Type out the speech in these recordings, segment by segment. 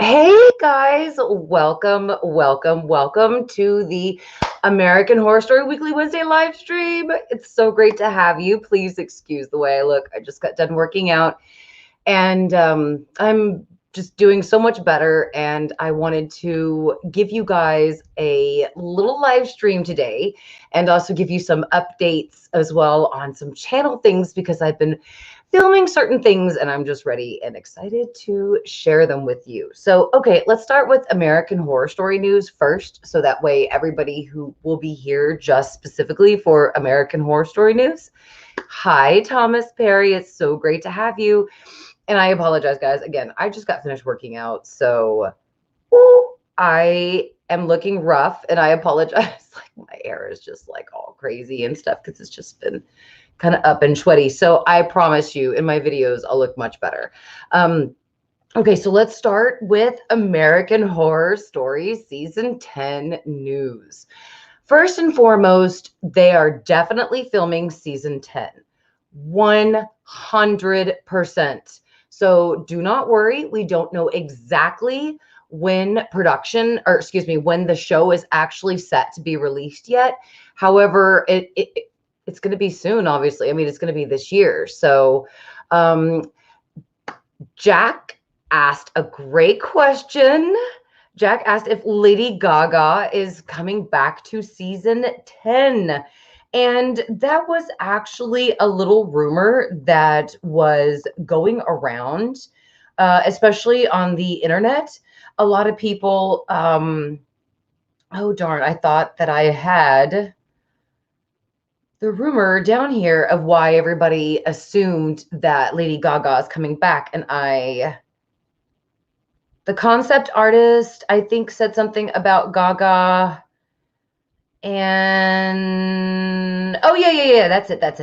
Hey guys, welcome to the American Horror Story Weekly Wednesday live stream. It's so great to have you. Please excuse the way I look. I just got done working out and I'm just doing so much better. And I wanted to give you guys a little live stream today and also give you some updates as well on some channel things because I've been filming certain things and I'm just ready and excited to share them with you. So, okay, let's start with American Horror Story news first. So that way everybody who will be here just specifically for American Horror Story news. Hi, Thomas Perry. It's so great to have you. And I apologize, guys. Again, I just got finished working out. So I am looking rough and I apologize. Like my hair is just like all crazy and stuff because it's just been kind of up and sweaty. So I promise you in my videos, I'll look much better. Okay, so let's start with American Horror Story Season 10 news. First and foremost, they are definitely filming Season 10. 100%. So do not worry. We don't know exactly when when the show is actually set to be released yet. However, it's going to be soon, obviously. I mean, it's going to be this year. So Jack asked a great question. Jack asked if Lady Gaga is coming back to season 10. And that was actually a little rumor that was going around, especially on the internet. A lot of people, oh darn, I thought that I had the rumor down here of why everybody assumed that Lady Gaga is coming back. And the concept artist, I think, said something about Gaga. And oh yeah, that's it. That's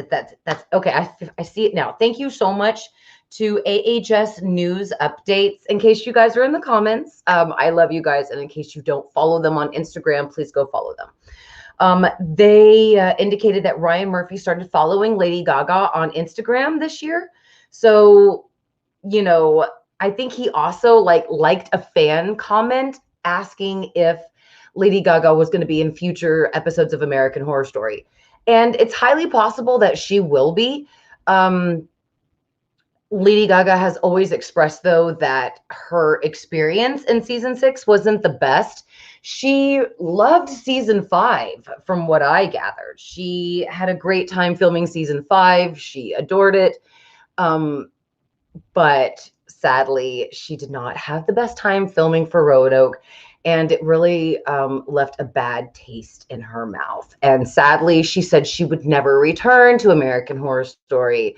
okay. I see it now. Thank you so much to AHS News Updates. In case you guys are in the comments, I love you guys, and in case you don't follow them on Instagram, please go follow them. They indicated that Ryan Murphy started following Lady Gaga on Instagram this year. So, you know, I think he also liked a fan comment asking if Lady Gaga was going to be in future episodes of American Horror Story. And it's highly possible that she will be. Lady Gaga has always expressed, though, that her experience in season 6 wasn't the best. She loved season 5, from what I gathered. She had a great time filming season 5. She adored it. But sadly, she did not have the best time filming for Roanoke. And it really left a bad taste in her mouth. And sadly, she said she would never return to American Horror Story.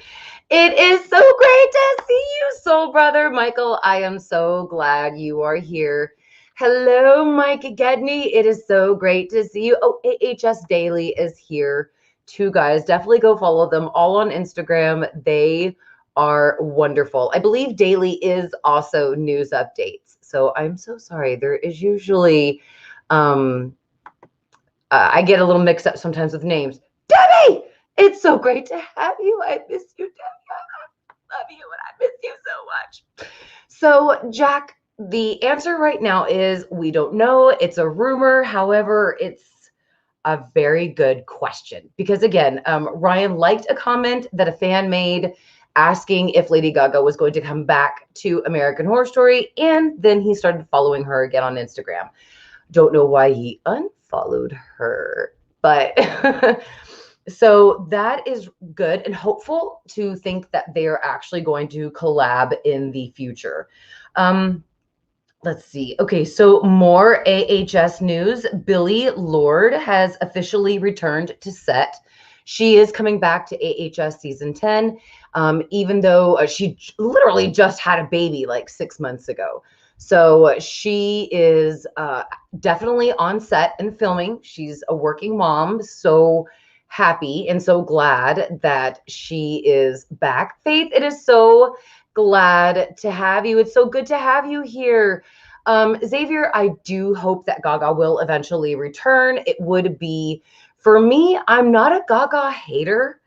It is so great to see you, soul brother Michael. I am so glad you are here. Hello, Mike Gedney. It is so great to see you. Oh, AHS Daily is here too, guys. Definitely go follow them all on Instagram. They are wonderful. I believe Daily is also news updates. So I'm so sorry. There is usually, I get a little mixed up sometimes with names. Debbie, it's so great to have you. I miss you, Debbie. I love you and I miss you so much. So, Jack, the answer right now is we don't know. It's a rumor. However, it's a very good question because, again, Ryan liked a comment that a fan made asking if Lady Gaga was going to come back to American Horror Story, and then he started following her again on Instagram. Don't know why he unfollowed her, but so that is good and hopeful to think that they are actually going to collab in the future. Let's see. Okay, so more AHS news. Billie Lourd has officially returned to set. She is coming back to AHS season 10, even though she literally just had a baby like 6 months ago. So she is definitely on set and filming. She's a working mom. So happy and so glad that she is back. Faith, it is so glad to have you. It's so good to have you here. Xavier, I do hope that Gaga will eventually return. It would be, for me, I'm not a Gaga hater.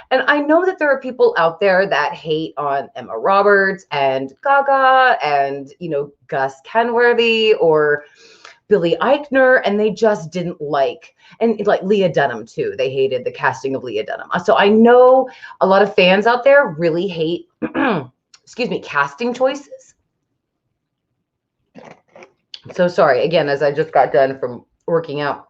And I know that there are people out there that hate on Emma Roberts and Gaga and, Gus Kenworthy or Billy Eichner, and they just didn't and like Leah Dunham too. They hated the casting of Leah Dunham. So I know a lot of fans out there really hate, excuse me, casting choices. So sorry, again, as I just got done from working out.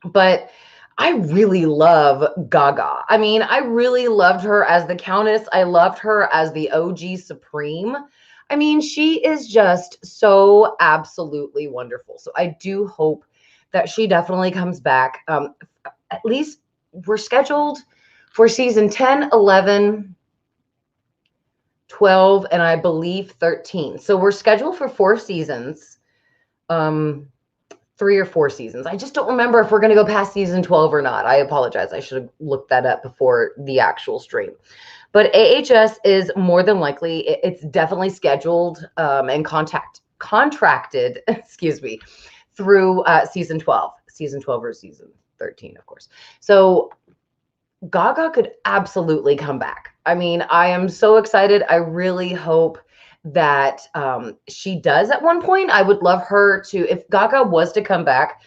But I really love Gaga. I mean, I really loved her as the Countess. I loved her as the OG Supreme. I mean, she is just so absolutely wonderful. So I do hope that she definitely comes back. At least we're scheduled for season 10, 11, 12, and I believe 13. So we're scheduled for 4 seasons. 3 or 4 seasons. I just don't remember if we're going to go past season 12 or not. I apologize. I should have looked that up before the actual stream. But AHS is more than likely, it's definitely scheduled and contracted, excuse me, through season 12 or season 13, of course. So Gaga could absolutely come back. I mean, I am so excited. I really hope that she does at one point. I would love her to, if Gaga was to come back,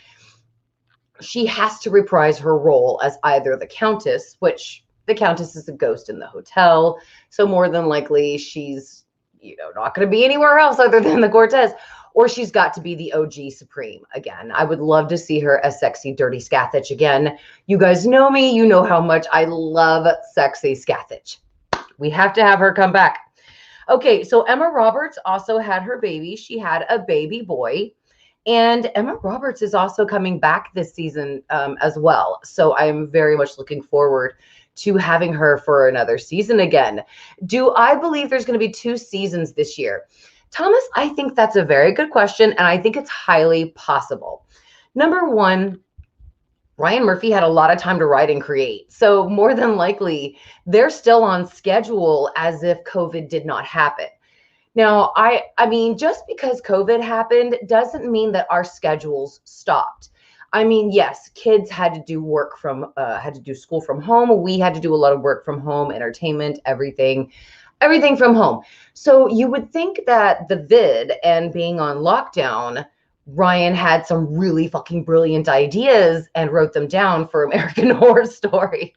she has to reprise her role as either the Countess, which the Countess is a ghost in the hotel. So more than likely she's, not going to be anywhere else other than the Cortez, or she's got to be the OG Supreme again. I would love to see her as sexy, dirty Scathach again. You guys know me. You know how much I love sexy Scathach. We have to have her come back. Okay, so Emma Roberts also had her baby. She had a baby boy. And Emma Roberts is also coming back this season as well. So I'm very much looking forward to having her for another season again. Do I believe there's going to be 2 seasons this year? Thomas, I think that's a very good question, and I think it's highly possible. Number one, Ryan Murphy had a lot of time to write and create. So more than likely, they're still on schedule as if COVID did not happen. Now, I mean, just because COVID happened doesn't mean that our schedules stopped. I mean, yes, kids had to do school from home. We had to do a lot of work from home, entertainment, everything from home. So you would think that the vid and being on lockdown, Ryan had some really fucking brilliant ideas and wrote them down for American Horror Story.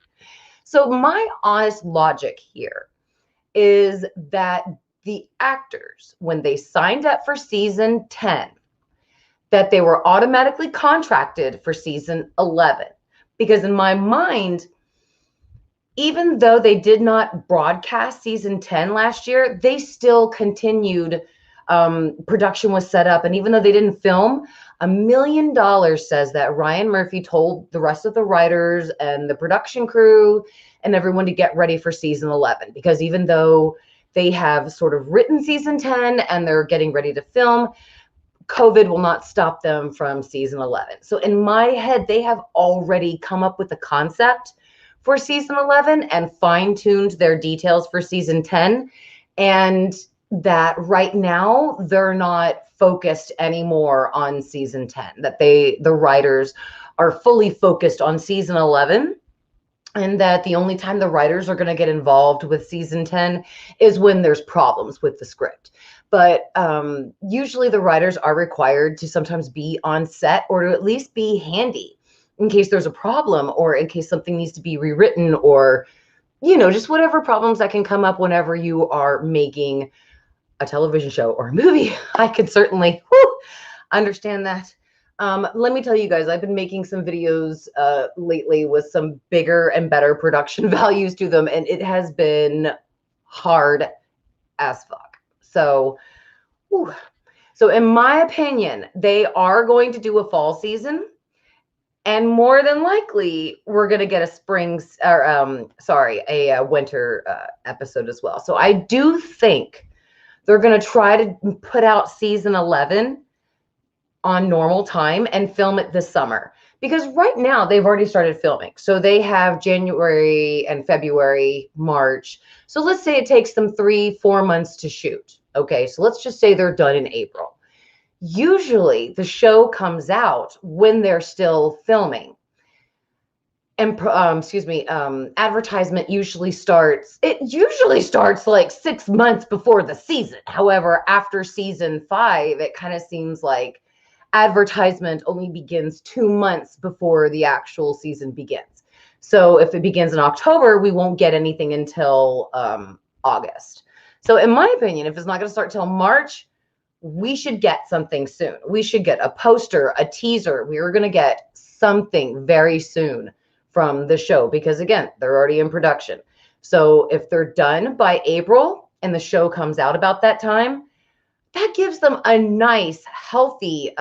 So my honest logic here is that the actors, when they signed up for season 10, that they were automatically contracted for season 11. Because in my mind, even though they did not broadcast season 10 last year, they still continued. Production was set up. And even though they didn't film, $1 million says that Ryan Murphy told the rest of the writers and the production crew and everyone to get ready for season 11. Because even though they have sort of written season 10 and they're getting ready to film, COVID will not stop them from season 11. So in my head, they have already come up with a concept for season 11 and fine-tuned their details for season 10. And that right now they're not focused anymore on season 10, that the writers are fully focused on season 11. And that the only time the writers are going to get involved with season 10 is when there's problems with the script. But usually the writers are required to sometimes be on set or to at least be handy in case there's a problem or in case something needs to be rewritten or, just whatever problems that can come up whenever you are making a television show or a movie. I could certainly understand that. Let me tell you guys, I've been making some videos lately with some bigger and better production values to them, and it has been hard as fuck. So in my opinion, they are going to do a fall season, and more than likely, we're going to get a winter episode as well. So I do think they're going to try to put out season 11 on normal time and film it this summer, because right now they've already started filming. So they have January and February, March. So let's say it takes them 3-4 months to shoot. Okay, so let's just say they're done in April. Usually the show comes out when they're still filming. and excuse me, advertisement usually starts, it usually starts like 6 months before the season. However, after season 5, it kind of seems like advertisement only begins 2 months before the actual season begins. So if it begins in October, we won't get anything until August. So in my opinion, if it's not going to start till March, we should get something soon. We should get a poster, a teaser. We are going to get something very soon from the show because, again, they're already in production. So if they're done by April and the show comes out about that time, that gives them a nice, healthy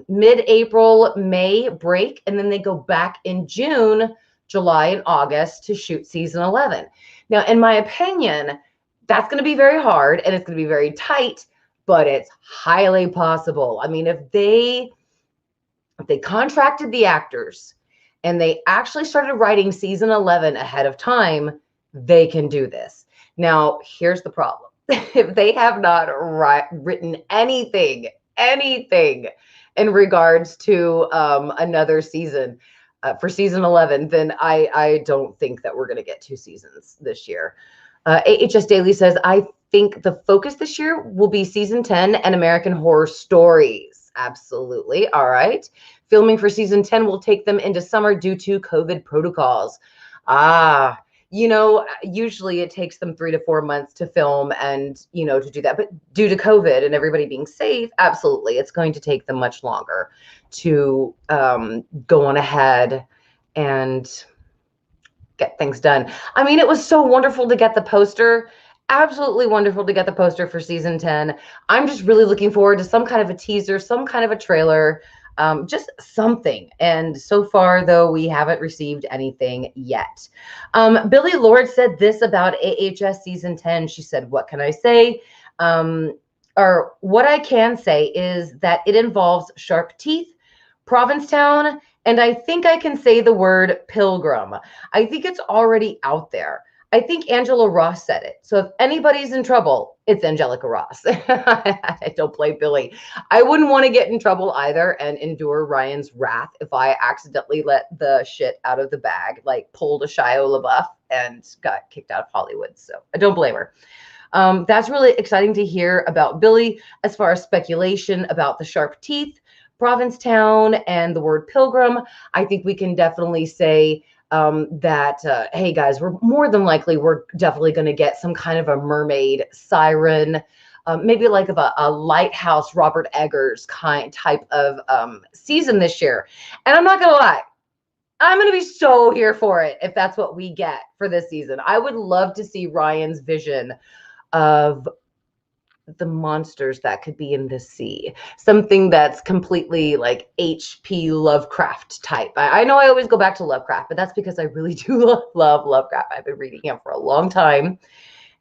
mid-April, May break. And then they go back in June, July, and August to shoot season 11. Now, in my opinion, that's going to be very hard and it's going to be very tight, but it's highly possible. I mean, if they contracted the actors and they actually started writing season 11 ahead of time, they can do this. Now, here's the problem. If they have not written anything in regards to another season for season 11, then I don't think that we're going to get 2 seasons this year. AHS Daily says, I think the focus this year will be season 10 and American Horror Stories. Absolutely. All right. Filming for season 10 will take them into summer due to COVID protocols. Usually it takes them 3 to 4 months to film and, to do that. But due to COVID and everybody being safe, absolutely, it's going to take them much longer to go on ahead and get things done. I mean, it was so wonderful to get the poster. Absolutely wonderful to get the poster for season 10. I'm just really looking forward to some kind of a teaser, some kind of a trailer, just something. And so far, though, we haven't received anything yet. Billy Lord said this about AHS season 10. She said, what can I say? Or what I can say is that it involves sharp teeth, Provincetown, and I think I can say the word pilgrim. I think it's already out there. I think Angela Ross said it. So if anybody's in trouble, it's Angelica Ross. I don't blame Billy. I wouldn't want to get in trouble either and endure Ryan's wrath if I accidentally let the shit out of the bag, like pulled a Shia LaBeouf and got kicked out of Hollywood. So I don't blame her. That's really exciting to hear about Billy as far as speculation about the sharp teeth, Provincetown, and the word pilgrim. I think we can definitely say that, hey guys, we're definitely going to get some kind of a mermaid siren, maybe like of a lighthouse Robert Eggers type of season this year. And I'm not going to lie, I'm going to be so here for it if that's what we get for this season. I would love to see Ryan's vision of the monsters that could be in the sea, something that's completely like H.P. Lovecraft type. I know I always go back to Lovecraft, but that's because I really do love Lovecraft. I've been reading him for a long time,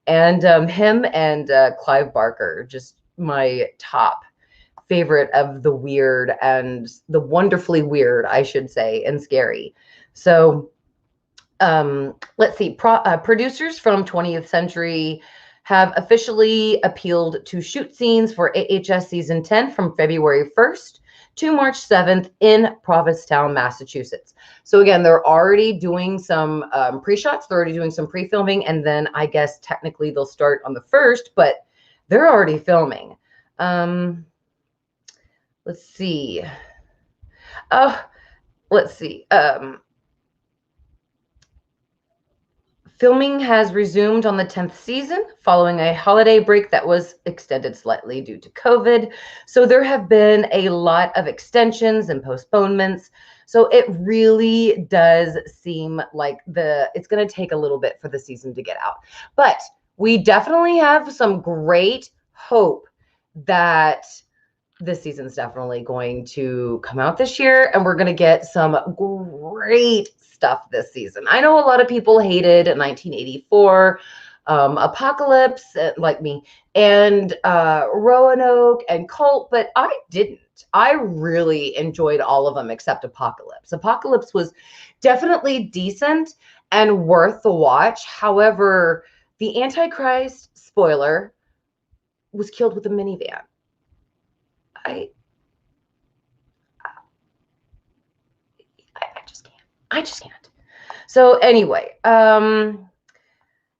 and him and Clive Barker, just my top favorite of the weird and the wonderfully weird, I should say, and scary. So let's see, producers from 20th Century have officially appealed to shoot scenes for AHS season 10 from February 1st to March 7th in Provincetown, Massachusetts. So again, they're already doing some pre-shots, they're already doing some pre-filming, and then I guess technically they'll start on the 1st, but they're already filming. Let's see. Filming has resumed on the 10th season following a holiday break that was extended slightly due to COVID. So there have been a lot of extensions and postponements. So it really does seem like it's going to take a little bit for the season to get out. But we definitely have some great hope that this season's definitely going to come out this year, and we're going to get some great stuff this season. I know a lot of people hated 1984, Apocalypse, like me, and Roanoke and Cult, but I didn't. I really enjoyed all of them except Apocalypse. Apocalypse was definitely decent and worth the watch. However, the Antichrist, spoiler, was killed with a minivan. I just can't. So anyway,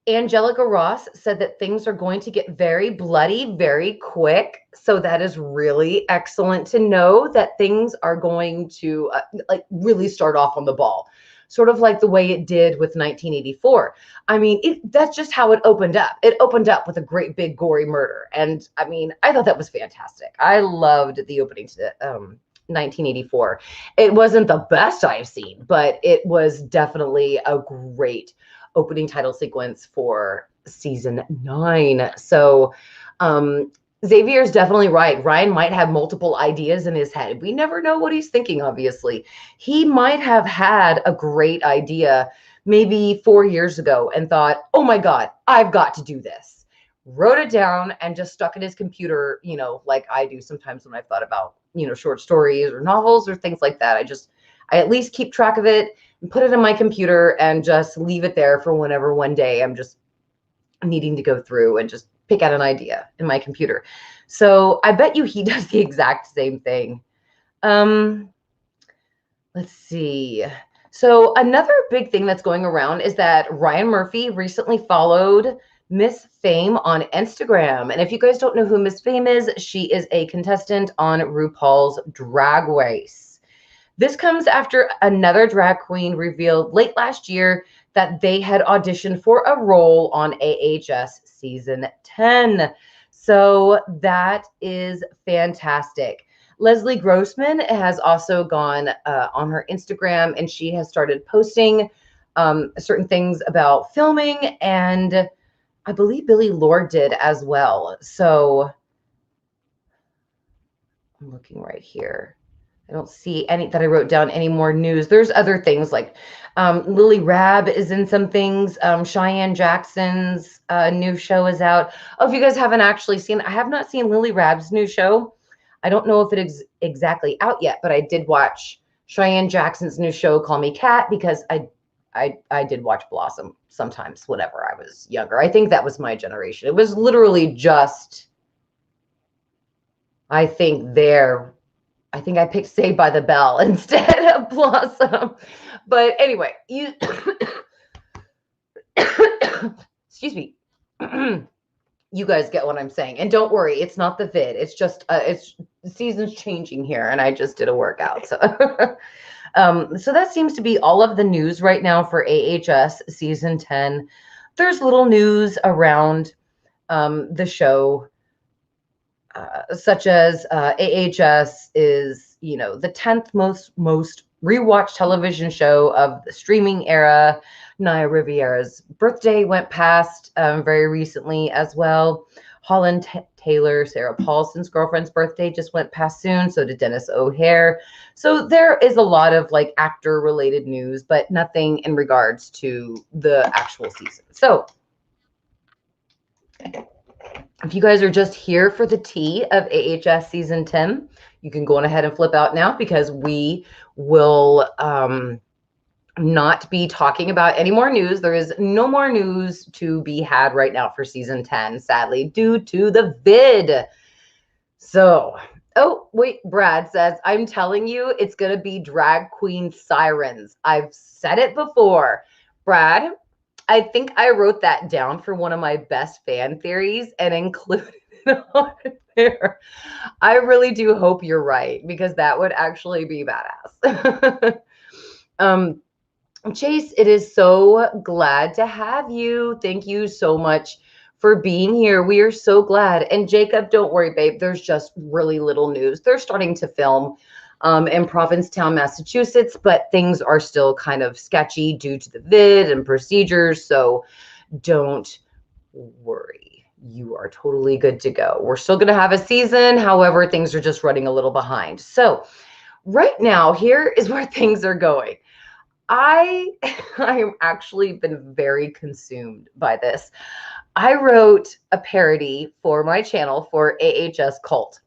Angelica Ross said that things are going to get very bloody very quick. So that is really excellent to know that things are going to like really start off on the ball, sort of like the way it did with 1984. I mean, that's just how it opened up. It opened up with a great big gory murder. And I mean, I thought that was fantastic. I loved the opening to 1984. It wasn't the best I've seen, but it was definitely a great opening title sequence for season 9. So Xavier's definitely right. Ryan might have multiple ideas in his head. We never know what he's thinking, obviously. He might have had a great idea maybe 4 years ago and thought, oh my God, I've got to do this. Wrote it down and just stuck in his computer, you know, like I do sometimes when I've thought about, you know, short stories or novels or things like that. I at least keep track of it and put it in my computer and just leave it there for whenever one day I'm just needing to go through and just pick out an idea in my computer. So I bet you he does the exact same thing. Let's see. So another big thing that's going around is that Ryan Murphy recently followed Miss Fame on Instagram. And if you guys don't know who Miss Fame is, she is a contestant on RuPaul's Drag Race. This comes after another drag queen revealed late last year that they had auditioned for a role on AHS season 10. So that is fantastic. Leslie Grossman has also gone on her Instagram, and she has started posting certain things about filming, and I believe Billy Lord did as well. So I'm looking right here. I don't see any that I wrote down any more news. There's other things like Lily Rabb is in some things. Cheyenne Jackson's new show is out. Oh, if you guys haven't actually seen, I have not seen Lily Rabb's new show. I don't know if it is exactly out yet, but I did watch Cheyenne Jackson's new show, Call Me Kat, because I did watch Blossom sometimes whenever I was younger. I think that was my generation. It was literally just, I think I picked Saved by the Bell instead of Blossom. But anyway, excuse me. You guys get what I'm saying. And don't worry, it's not the vid. It's just, it's the season's changing here and I just did a workout. So, so that seems to be all of the news right now for AHS season 10. There's little news around the show. Such as AHS is, you know, the 10th most rewatched television show of the streaming era. Naya Riviera's birthday went past very recently as well. Holland Taylor, Sarah Paulson's girlfriend's birthday just went past soon. So did Dennis O'Hare. So there is a lot of like actor related news, but nothing in regards to the actual season. So if you guys are just here for the tea of AHS season 10, you can go on ahead and flip out now because we will not be talking about any more news. There is no more news to be had right now for season 10, sadly, due to the vid. So, oh, wait, Brad says, I'm telling you, it's going to be drag queen sirens. I've said it before. Brad, I think I wrote that down for one of my best fan theories and included it on there. I really do hope you're right because that would actually be badass. Chase, it is so glad to have you. Thank you so much for being here. We are so glad. And Jacob, don't worry, babe. There's just really little news. They're starting to film in Provincetown, Massachusetts, but things are still kind of sketchy due to the vid and procedures. So don't worry. You are totally good to go. We're still going to have a season. However, things are just running a little behind. So right now, here is where things are going. I am actually been very consumed by this. I wrote a parody for my channel for AHS Cult.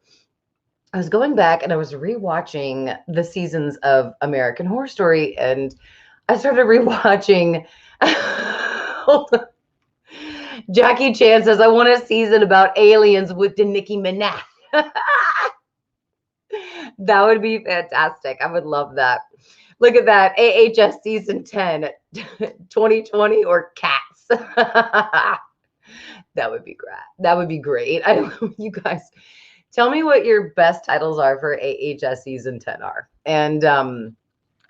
I was going back and I was rewatching the seasons of American Horror Story, and I started rewatching. Jackie Chan says, I want a season about aliens with the Nicki Minaj. That would be fantastic. I would love that. Look at that. AHS season 10, 2020 or cats. That would be great. That would be great. I don't know, you guys. Tell me what your best titles are for AHS season 10 are. And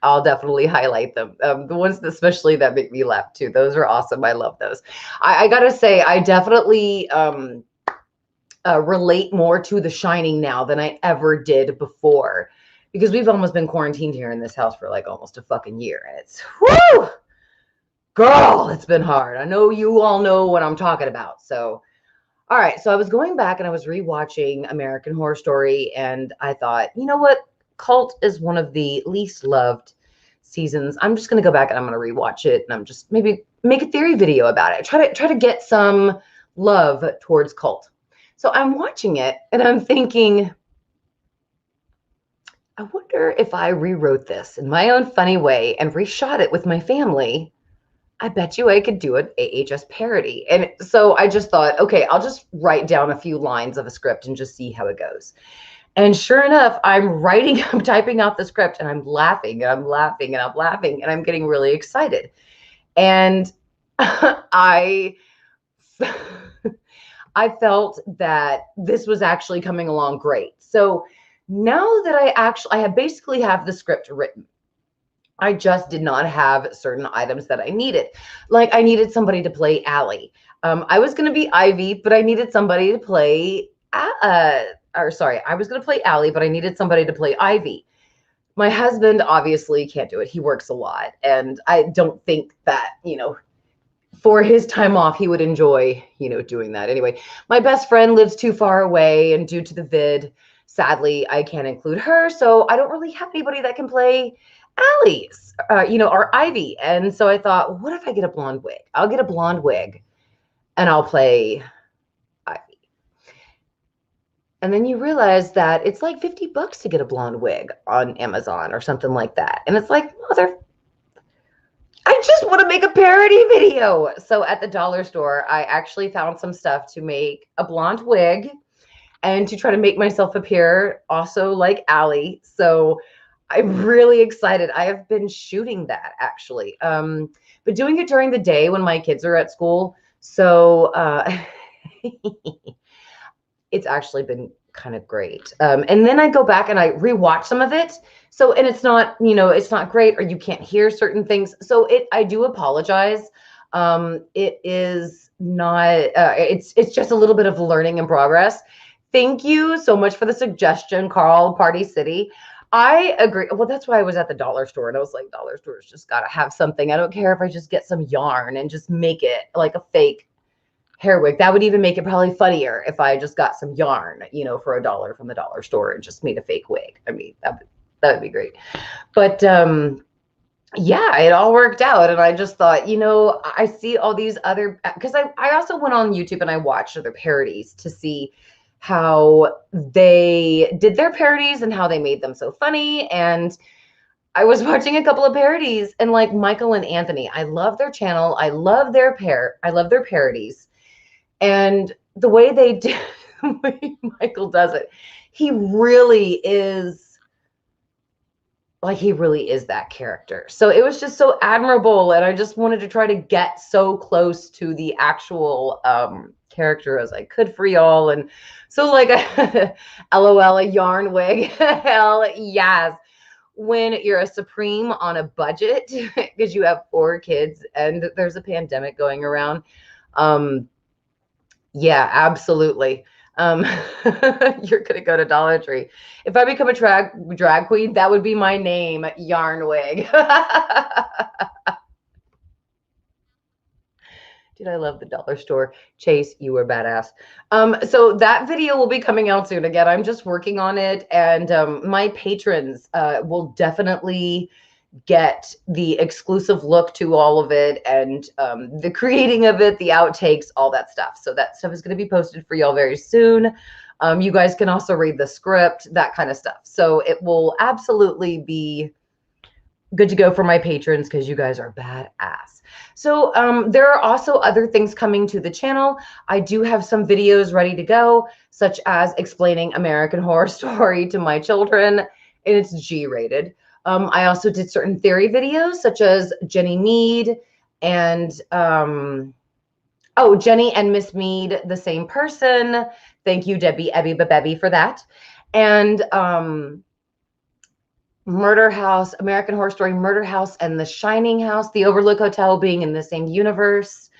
I'll definitely highlight them. The ones especially that make me laugh too. Those are awesome. I love those. I gotta say, I definitely relate more to The Shining now than I ever did before, because we've almost been quarantined here in this house for like almost a fucking year. And it's, whoo, girl, it's been hard. I know you all know what I'm talking about. So, all right. So I was going back and I was rewatching American Horror Story, and I thought, you know what? Cult is one of the least loved seasons. I'm just going to go back and I'm going to rewatch it, and I'm just maybe make a theory video about it. Try to get some love towards Cult. So I'm watching it and I'm thinking, I wonder if I rewrote this in my own funny way and reshot it with my family, I bet you I could do an AHS parody. And so I just thought, okay, I'll just write down a few lines of a script and just see how it goes. And sure enough, I'm typing out the script, and I'm laughing and I'm laughing and I'm laughing and I'm getting really excited. And I felt that this was actually coming along great. So now that I have basically have the script written, I just did not have certain items that I needed. Like I needed somebody to play Allie. I was going to be Ivy, but I needed somebody to play, I was going to play Allie, but I needed somebody to play Ivy. My husband obviously can't do it. He works a lot. And I don't think that, for his time off, he would enjoy, doing that. Anyway, my best friend lives too far away, and due to the vid, sadly, I can't include her. So I don't really have anybody that can play Allie's, or Ivy. And so I thought, what if I get a blonde wig? I'll get a blonde wig and I'll play Ivy. And then you realize that it's like $50 to get a blonde wig on Amazon or something like that. And it's like, I just want to make a parody video. So at the dollar store, I actually found some stuff to make a blonde wig and to try to make myself appear also like Allie. So I'm really excited. I have been shooting that actually, but doing it during the day when my kids are at school. So it's actually been kind of great. And then I go back and I rewatch some of it. So, and it's not, it's not great, or you can't hear certain things. So I do apologize. It is not, it's just a little bit of learning in progress. Thank you so much for the suggestion, Carl, Party City. I agree. Well, that's why I was at the dollar store and I was like, dollar stores just got to have something. I don't care if I just get some yarn and just make it like a fake hair wig. That would even make it probably funnier if I just got some yarn, for $1 from the dollar store and just made a fake wig. I mean, that would be great. But yeah, it all worked out. And I just thought, I see all these other, because I also went on YouTube and I watched other parodies to see how they did their parodies and how they made them so funny. And I was watching a couple of parodies, and like Michael and Anthony, I love their channel. I love their parodies. And the way the way Michael does it, he really is that character. So it was just so admirable. And I just wanted to try to get so close to the actual character as I could for y'all. And so like LOL, a yarn wig. Hell yes. When you're a supreme on a budget because you have 4 kids and there's a pandemic going around. Yeah, absolutely. You're gonna go to Dollar Tree. If I become a drag queen, that would be my name, Yarn Wig. Dude, I love the dollar store. Chase, you were badass. So that video will be coming out soon. Again, I'm just working on it, and my patrons will definitely get the exclusive look to all of it, and the creating of it, the outtakes, all that stuff. So that stuff is going to be posted for y'all very soon. You guys can also read the script, that kind of stuff. So it will absolutely be good to go for my patrons because you guys are badass. So there are also other things coming to the channel. I do have some videos ready to go, such as explaining American Horror Story to my children, and it's G-rated. I also did certain theory videos, such as Jenny Mead and Jenny and Miss Mead, the same person. Thank you, Debbie Ebby Babebby, for that. And Murder House, American Horror Story, Murder House, and The Shining House, the Overlook Hotel being in the same universe.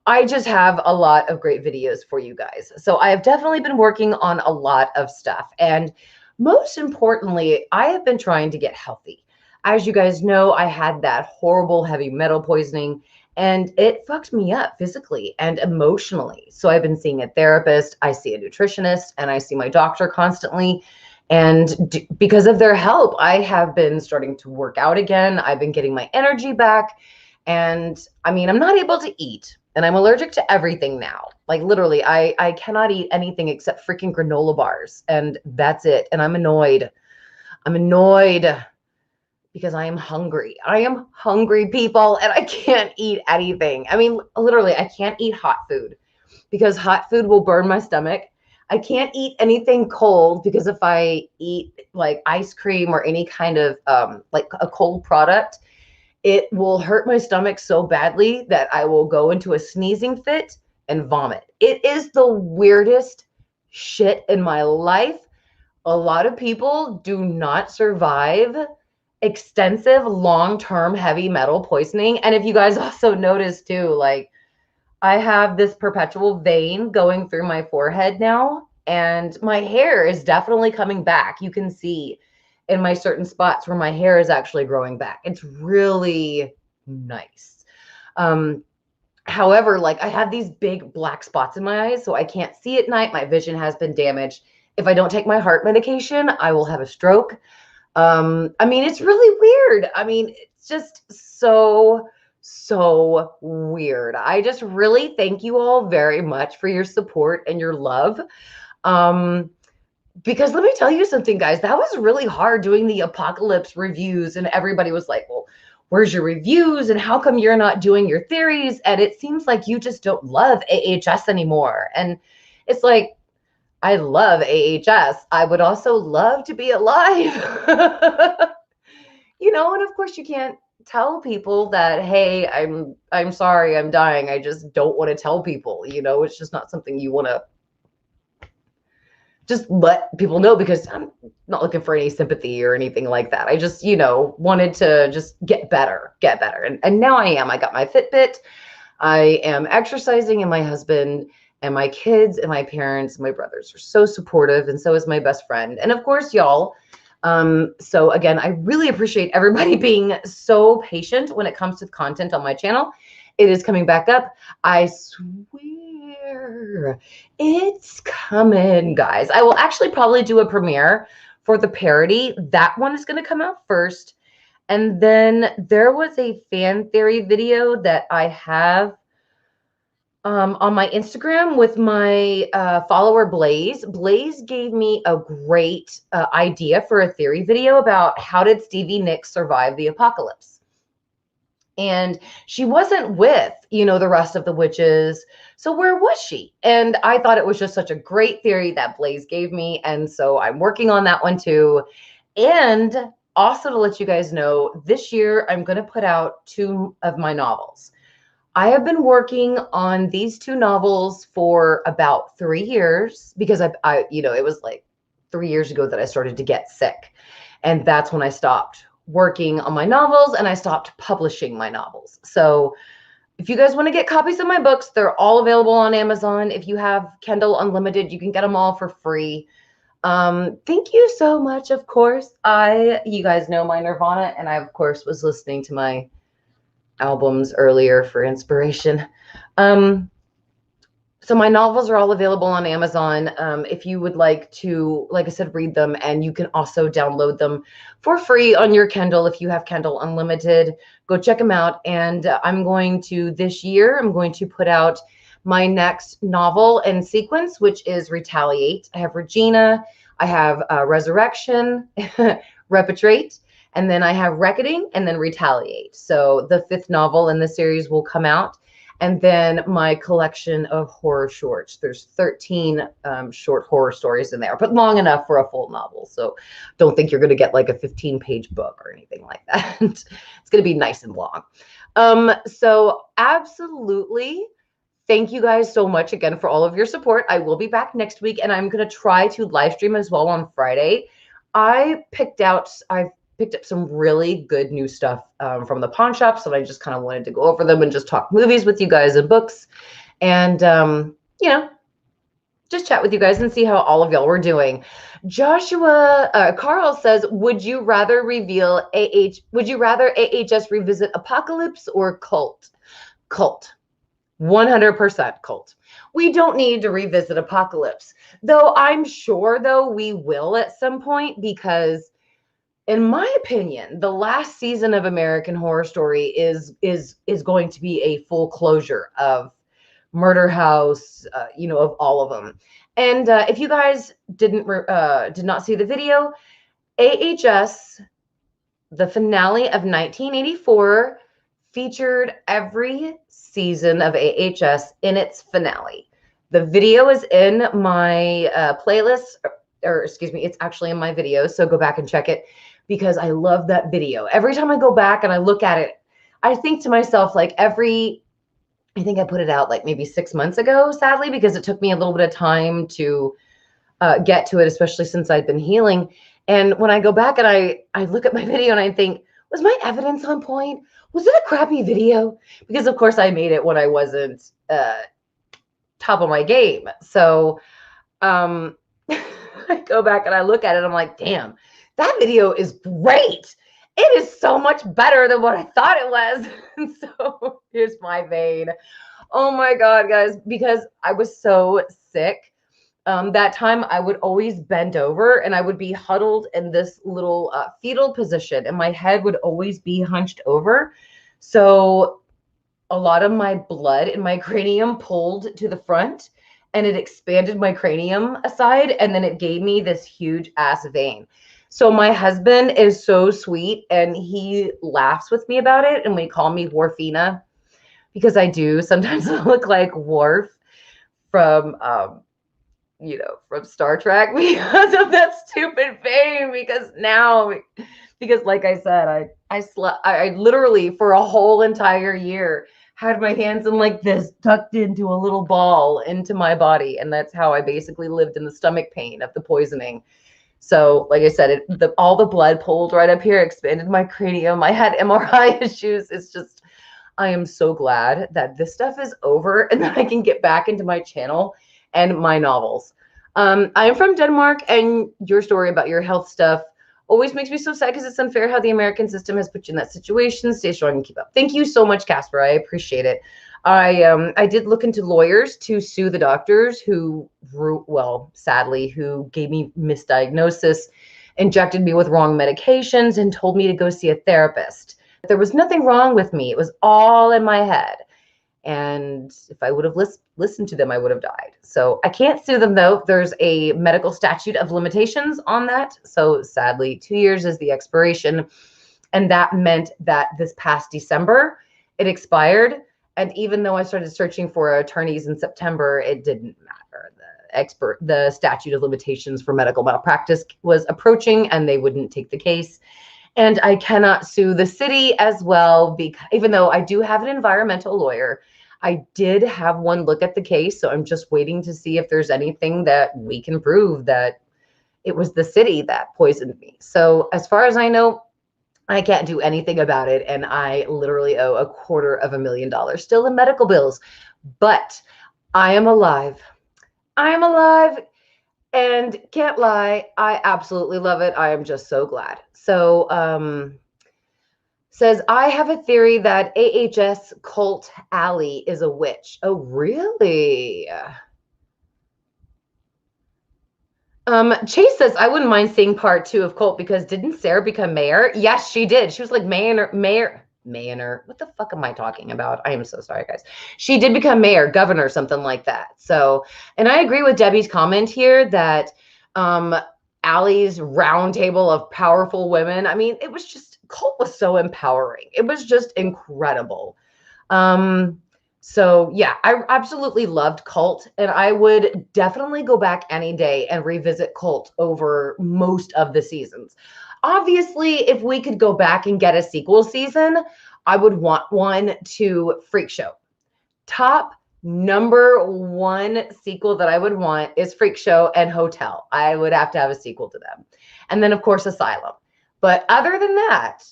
I just have a lot of great videos for you guys. So I have definitely been working on a lot of stuff. And most importantly, I have been trying to get healthy. As you guys know, I had that horrible heavy metal poisoning and it fucked me up physically and emotionally. So I've been seeing a therapist, I see a nutritionist, and I see my doctor constantly. And because of their help, I have been starting to work out again. I've been getting my energy back. And I mean, I'm not able to eat. And I'm allergic to everything now. Like literally, I cannot eat anything except freaking granola bars. And that's it. And I'm annoyed. I'm annoyed because I am hungry. I am hungry, people, and I can't eat anything. I mean, literally, I can't eat hot food because hot food will burn my stomach. I can't eat anything cold because if I eat like ice cream or any kind of like a cold product, it will hurt my stomach so badly that I will go into a sneezing fit and vomit. It is the weirdest shit in my life. A lot of people do not survive extensive long-term heavy metal poisoning. And if you guys also notice too, like I have this perpetual vein going through my forehead now, and my hair is definitely coming back. You can see in my certain spots where my hair is actually growing back. It's really nice. However, like I have these big black spots in my eyes, so I can't see at night. My vision has been damaged. If I don't take my heart medication, I will have a stroke. I mean, it's really weird. I mean, it's just so weird. I just really thank you all very much for your support and your love. Because let me tell you something, guys, that was really hard doing the apocalypse reviews, and everybody was like, well, where's your reviews and how come you're not doing your theories? And it seems like you just don't love AHS anymore. And it's like, I love AHS. I would also love to be alive. You know, and of course you can't tell people that, hey, I'm sorry, I'm dying. I just don't want to tell people, you know, it's just not something you want to just let people know, because I'm not looking for any sympathy or anything like that. I just, you know, wanted to just get better. And now I am. I got my Fitbit. I am exercising, and my husband and my kids and my parents and my brothers are so supportive, and so is my best friend. And of course, y'all. So again, I really appreciate everybody being so patient when it comes to content on my channel. It is coming back up. I swear it's coming, guys. I will actually probably do a premiere for the parody. That one is going to come out first. And then there was a fan theory video that I have on my Instagram with my follower Blaze. Blaze gave me a great idea for a theory video about how did Stevie Nicks survive the apocalypse. And she wasn't with, you know, the rest of the witches. So where was she? And I thought it was just such a great theory that Blaze gave me. And so I'm working on that one too. And also to let you guys know, this year I'm going to put out 2 of my novels. I have been working on these 2 novels for about 3 years because I you know, it was like 3 years ago that I started to get sick. And that's when I stopped working on my novels and I stopped publishing my novels. So if you guys want to get copies of my books, they're all available on Amazon. If you have Kindle Unlimited, you can get them all for free. Thank you so much. Of course, you guys know my Nirvana, and I of course was listening to my albums earlier for inspiration. So my novels are all available on Amazon. If you would like to, like I said, read them, and you can also download them for free on your Kindle if you have Kindle Unlimited. Go check them out. And this year, I'm going to put out my next novel in sequence, which is Retaliate. I have Regina, I have Resurrection, Repatriate, and then I have Reckoning, and then Retaliate. So the 5th novel in the series will come out and then my collection of horror shorts. There's 13 short horror stories in there, but long enough for a full novel. So don't think you're going to get like a 15-page book or anything like that. It's going to be nice and long. So absolutely. Thank you guys so much again for all of your support. I will be back next week, and I'm going to try to live stream as well on Friday. I've picked up some really good new stuff from the pawn shops, so I just kind of wanted to go over them and just talk movies with you guys and books, and you know, just chat with you guys and see how all of y'all were doing. Carl says, would you rather AHS revisit Apocalypse or Cult? Cult. 100% Cult. We don't need to revisit Apocalypse, though I'm sure we will at some point, because in my opinion, the last season of American Horror Story is going to be a full closure of Murder House, of all of them. And if you guys did not see the video, AHS, the finale of 1984, featured every season of AHS in its finale. The video is in my playlist, or excuse me, it's actually in my videos, so go back and check it, because I love that video. Every time I go back and I look at it, I think to myself, like, I think I put it out like maybe 6 months ago, sadly, because it took me a little bit of time to get to it, especially since I'd been healing. And when I go back and I look at my video and I think, was my evidence on point? Was it a crappy video? Because of course I made it when I wasn't top of my game. So I go back and I look at it, I'm like, damn, that video is great. It is so much better than what I thought it was. And so here's my vein. Oh my God, guys, because I was so sick. That time I would always bend over and I would be huddled in this little fetal position, and my head would always be hunched over. So a lot of my blood in my cranium pulled to the front, and it expanded my cranium aside, and then it gave me this huge ass vein. So my husband is so sweet, and he laughs with me about it, and we call me Worfina, because I do sometimes look like Worf from from Star Trek, because of that stupid vein. Because like I said, I literally for a whole entire year had my hands in like this, tucked into a little ball into my body, and that's how I basically lived in the stomach pain of the poisoning. So like I said, all the blood pulled right up here, expanded my cranium. I had MRI issues. It's just, I am so glad that this stuff is over and that I can get back into my channel and my novels. I am from Denmark, and your story about your health stuff always makes me so sad, because it's unfair how the American system has put you in that situation. Stay strong and keep up. Thank you so much, Casper. I appreciate it. I did look into lawyers to sue the doctors who, sadly, who gave me misdiagnosis, injected me with wrong medications, and told me to go see a therapist. There was nothing wrong with me. It was all in my head. And if I would have listened to them, I would have died. So I can't sue them, though. There's a medical statute of limitations on that. So sadly, 2 years is the expiration. And that meant that this past December, it expired. And even though I started searching for attorneys in September, it didn't matter. The statute of limitations for medical malpractice was approaching, and they wouldn't take the case. And I cannot sue the city as well, because even though I do have an environmental lawyer, I did have one look at the case. So I'm just waiting to see if there's anything that we can prove that it was the city that poisoned me. So as far as I know, I can't do anything about it. And I literally owe $250,000 still in medical bills. But I am alive. I am alive. And can't lie, I absolutely love it. I am just so glad. So says, I have a theory that AHS Cult Alley is a witch. Oh, really? Chase says, I wouldn't mind seeing part 2 of Cult, because didn't Sarah become mayor? Yes, she did. She was like mayor. What the fuck am I talking about? I am so sorry, guys. She did become mayor, governor, something like that. So, and I agree with Debbie's comment here that Allie's round table of powerful women, I mean, it was just, Cult was so empowering. It was just incredible. So yeah, I absolutely loved Cult, and I would definitely go back any day and revisit Cult over most of the seasons. Obviously, if we could go back and get a sequel season, I would want one to Freak Show. Top number one sequel that I would want is Freak Show and Hotel. I would have to have a sequel to them. And then, of course, Asylum. But other than that,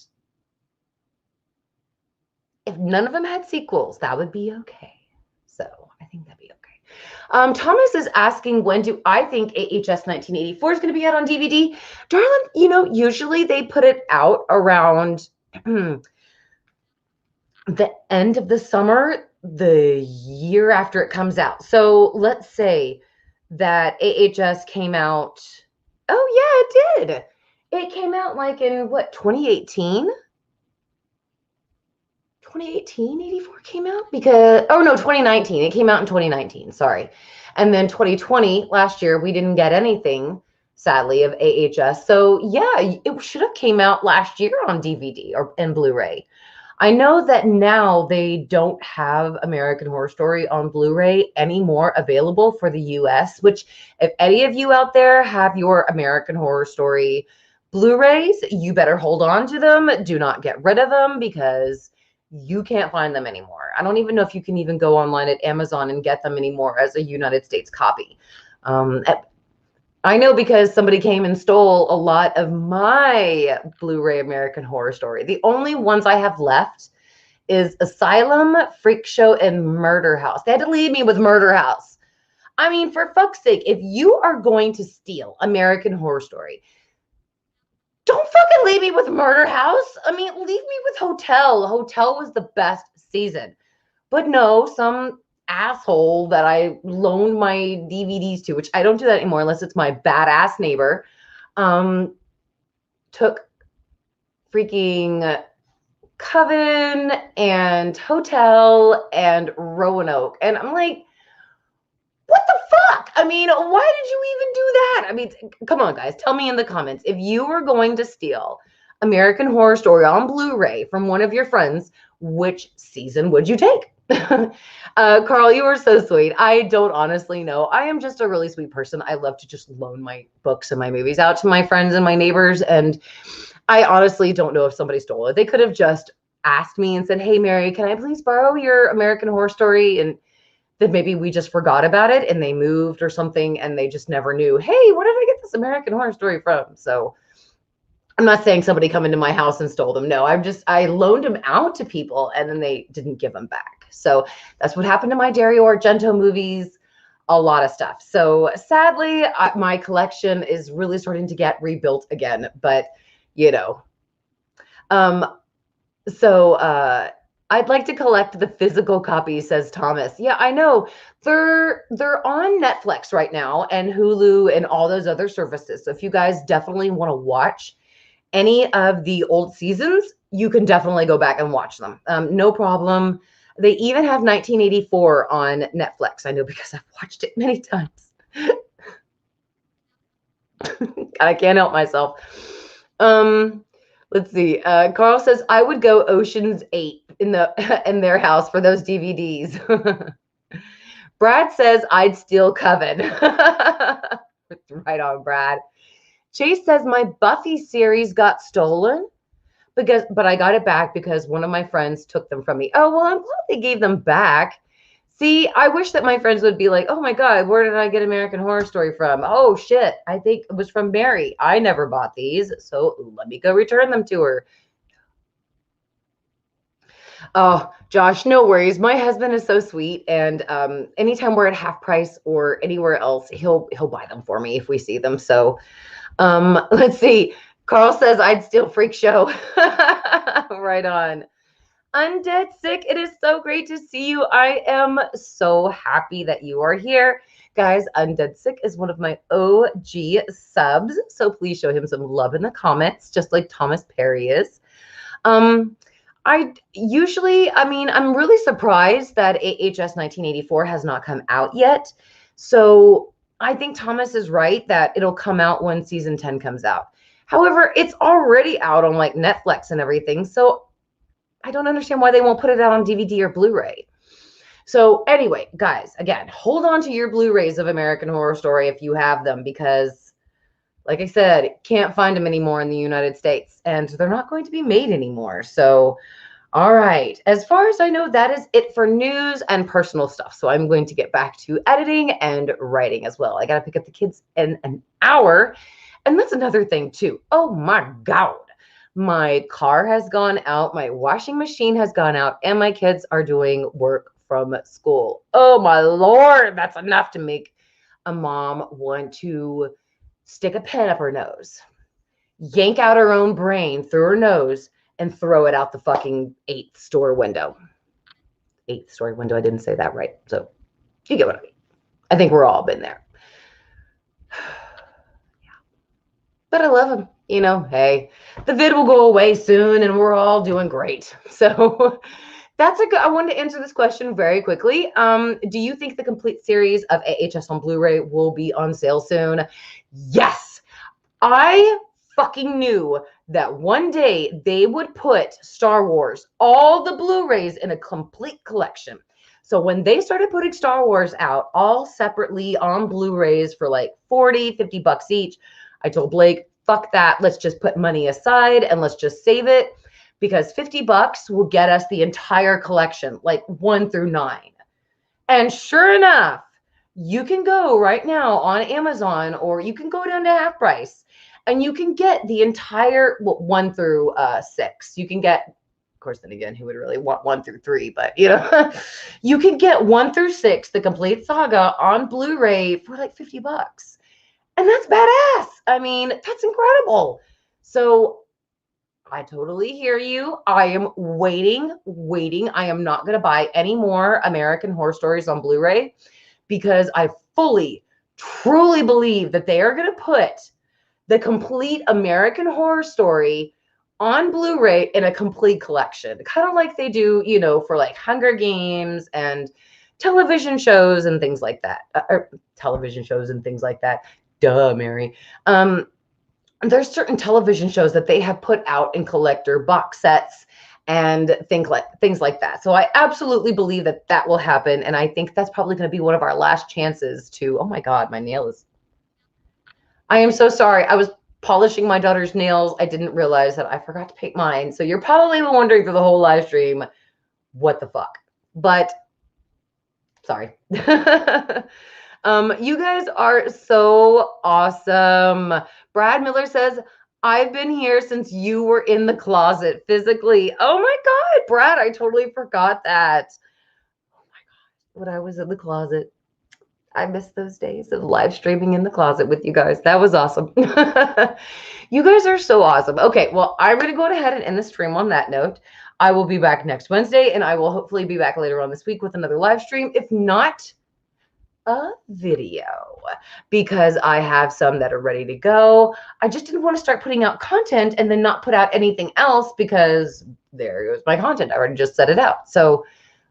if none of them had sequels, that would be okay. So I think that'd be okay. Thomas is asking, when do I think AHS 1984 is going to be out on DVD? Darling, usually they put it out around the end of the summer, the year after it comes out. So let's say that AHS came out. Oh, yeah, it did. It came out like in what, 2018? 2018 84 came out? Because, oh no, 2019. It came out in 2019, sorry. And then 2020, last year, we didn't get anything, sadly, of AHS. So yeah, it should have came out last year on DVD or and Blu-ray. I know that now they don't have American Horror Story on Blu-ray anymore available for the US, which if any of you out there have your American Horror Story Blu-rays, you better hold on to them. Do not get rid of them because you can't find them anymore. I don't even know if you can even go online at Amazon and get them anymore as a United States copy. I know because somebody came and stole a lot of my Blu-ray American Horror Story. The only ones I have left is Asylum, Freak Show, and Murder House. They had to leave me with Murder House. I mean, for fuck's sake, if you are going to steal American Horror Story, don't fucking leave me with Murder House. I mean, leave me with Hotel. Hotel was the best season. But no, some asshole that I loaned my DVDs to, which I don't do that anymore unless it's my badass neighbor, took freaking Coven and Hotel and Roanoke. And I'm like, what the fuck? I mean, why did you even do that? I mean, come on, guys. Tell me in the comments. If you were going to steal American Horror Story on Blu-ray from one of your friends, which season would you take? Carl, you are so sweet. I don't honestly know. I am just a really sweet person. I love to just loan my books and my movies out to my friends and my neighbors. And I honestly don't know if somebody stole it. They could have just asked me and said, hey, Mary, can I please borrow your American Horror Story? And that maybe we just forgot about it and they moved or something and they just never knew, hey, where did I get this American Horror Story from? So I'm not saying somebody come into my house and stole them. No, I loaned them out to people and then they didn't give them back. So that's what happened to my Dario Argento movies, a lot of stuff. So sadly, my collection is really starting to get rebuilt again, but I'd like to collect the physical copies, says Thomas. Yeah, I know. They're on Netflix right now and Hulu and all those other services. So if you guys definitely want to watch any of the old seasons, you can definitely go back and watch them. No problem. They even have 1984 on Netflix. I know because I've watched it many times. I can't help myself. Let's see. Carl says, I would go Ocean's 8 in their house for those DVDs. Brad says, I'd steal Coven. Right on, Brad. Chase says, my Buffy series got stolen, but I got it back because one of my friends took them from me. Oh, well, I'm glad they gave them back. See, I wish that my friends would be like, oh my God, where did I get American Horror Story from? Oh shit, I think it was from Mary. I never bought these, so let me go return them to her. Oh, Josh, no worries. My husband is so sweet, and anytime we're at half price or anywhere else, he'll buy them for me if we see them. So let's see. Carl says I'd steal Freak Show. Right on. Undead Sick, it is so great to see you. I am so happy that you are here. Guys, Undead Sick is one of my OG subs, so please show him some love in the comments, just like Thomas Perry is. I'm really surprised that AHS 1984 has not come out yet. So I think Thomas is right that it'll come out when season 10 comes out. However, it's already out on like Netflix and everything. So I don't understand why they won't put it out on DVD or Blu-ray. So anyway, guys, again, hold on to your Blu-rays of American Horror Story if you have them, because like I said, can't find them anymore in the United States, and they're not going to be made anymore. So, all right. As far as I know, that is it for news and personal stuff. So I'm going to get back to editing and writing as well. I got to pick up the kids in an hour. And that's another thing too. Oh my God. My car has gone out, my washing machine has gone out, and my kids are doing work from school. Oh my Lord, that's enough to make a mom want to stick a pen up her nose, yank out her own brain through her nose, and throw it out the fucking eighth story window. Eighth story window. I didn't say that right. So you get what I mean. I think we're all been there. Yeah. But I love him. You know, hey, the vid will go away soon and we're all doing great. So that's a good, I wanted to answer this question very quickly. Do you think the complete series of AHS on Blu-ray will be on sale soon? Yes. I fucking knew that one day they would put Star Wars, all the Blu-rays, in a complete collection. So when they started putting Star Wars out all separately on Blu-rays for like 40, 50 bucks each, I told Blake, fuck that. Let's just put money aside and let's just save it, because 50 bucks will get us the entire collection, like 1 through 9. And sure enough, you can go right now on Amazon, or you can go down to half price, and you can get the entire 1 through 6. You can get, of course, then again, who would really want 1 through 3? But you know, you can get 1 through 6, the complete saga, on Blu-ray for like 50 bucks. And that's badass. I mean, that's incredible. So I totally hear you. I am waiting. I am not going to buy any more American Horror Stories on Blu-ray, because I fully, truly believe that they are going to put the complete American Horror Story on Blu-ray in a complete collection, kind of like they do, you know, for like Hunger Games and television shows and things like that. Television shows and things like that. Duh, Mary. There's certain television shows that they have put out in collector box sets and things like that. So I absolutely believe that that will happen. And I think that's probably going to be one of our last chances to, oh my God, my nail is, I am so sorry. I was polishing my daughter's nails. I didn't realize that I forgot to paint mine. So you're probably wondering through the whole live stream, what the fuck? But sorry. You guys are so awesome. Brad Miller says, I've been here since you were in the closet physically. Oh my God, Brad, I totally forgot that. Oh my God, when I was in the closet, I miss those days of live streaming in the closet with you guys. That was awesome. You guys are so awesome. Okay, well, I'm going to go ahead and end the stream on that note. I will be back next Wednesday, and I will hopefully be back later on this week with another live stream. If not, a video, because I have some that are ready to go. I just didn't want to start putting out content and then not put out anything else, because there goes my content. I already just set it out. So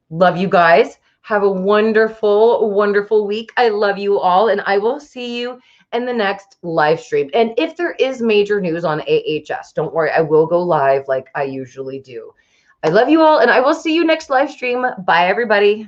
love you guys. Have a wonderful, wonderful week. I love you all, and I will see you in the next live stream. And if there is major news on AHS, don't worry, I will go live like I usually do. I love you all, and I will see you next live stream. Bye, everybody.